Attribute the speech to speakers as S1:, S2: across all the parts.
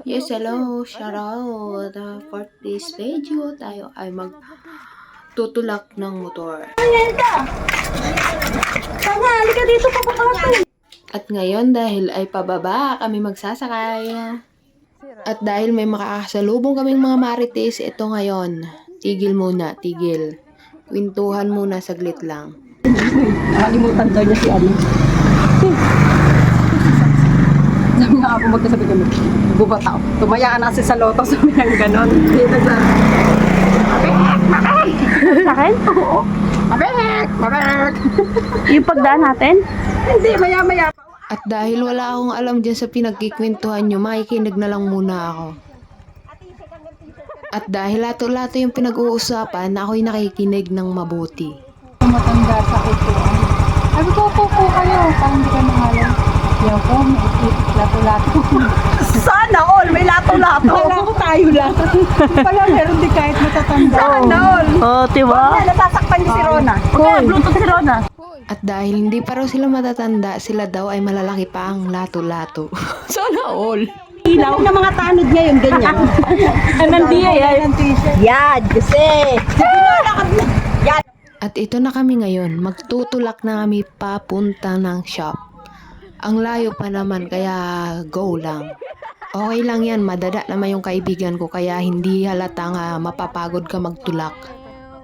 S1: Yes, hello, shoutout. For this video, tayo ay magtutulak ng motor.
S2: Halika dito, papapalapin.
S1: At ngayon, dahil ay pababa, kami magsasakay. At dahil may makakasalubong kaming mga marites, ito ngayon. Tigil muna, tigil. Kwentuhan muna saglit lang.
S2: Nakalimutan daw niya si ano. Sabi nga ako magkasabi kami, bubata ako. Tumaya ka na kasi sa loto, sabi ng ganon. Hindi nagsabi. Mabek!
S3: Sa akin?
S2: Oo. Mabek! Mabek!
S3: Yung pagdaan natin?
S2: Hindi, maya-maya pa.
S1: At dahil wala akong alam dyan sa pinagkikwentuhan nyo, makikinig na lang muna ako. At dahil lato-lato yung pinag-uusapan, ako'y nakikinig ng mabuti.
S2: Matanda sa kutuan. Sabi ko, po kayo, parang hindi ka nangalan. Yaw ko, may lato-lato. Sana all, may lato-lato. Wala ko tayo lang. Pala meron di kahit matatanda. Sana all.
S3: Oh, diba?
S2: Nasasaktan niyo si Rona.
S3: Okay, Bluetooth si Rona.
S1: At dahil hindi pa raw sila matatanda, sila daw ay malalaki pa ang lato-lato. Sana all.
S2: Ilaw ng mga tanod ngayon, ganyan.
S3: Nandiya yan.
S2: Yan, kasi. Yan.
S1: At ito na kami ngayon, magtutulak na kami papunta ng shop. Ang layo pa naman, kaya go lang. Okay lang yan, madada naman yung kaibigan ko, kaya hindi halata nga mapapagod ka magtulak.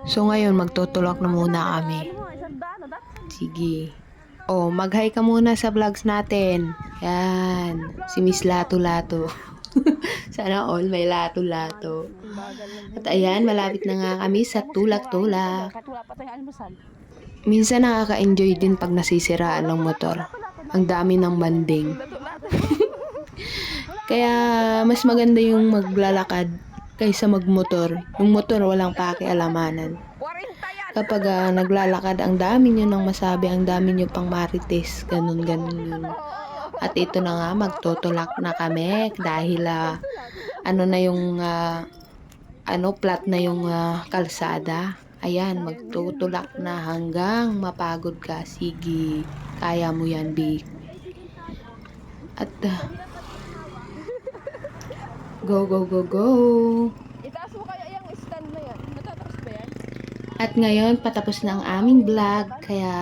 S1: So ngayon, magtutulak na muna kami. Sige. Oh, mag-hi ka muna sa vlogs natin. Yan. Si Miss Lato-Lato. Sana all may lato-lato. At ayan, malapit na nga kami sa tulak-tulak. Minsan nakaka-enjoy din pag nasisiraan ng motor. Ang dami ng banding. Kaya mas maganda yung maglalakad kaysa magmotor. Yung motor walang pakialamanan. Kapag naglalakad, ang dami nyo nang masabi, ang dami nyo pang marites, ganun yun. At ito na nga, magtutulak na kami dahil ano na yung flat na yung kalsada. Ayan, magtutulak na hanggang mapagod ka. Sige, kaya mo yan, Big. At go, go, go, go.
S4: Itaas mo kaya yung stand na yan. Matataas ba yan?
S1: At ngayon, patapos na ang aming vlog, kaya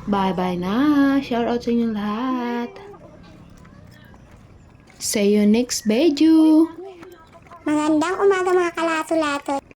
S1: bye-bye na. Shout out sa inyong lahat. See you next video.
S5: Magandang umaga mga kalato-lato.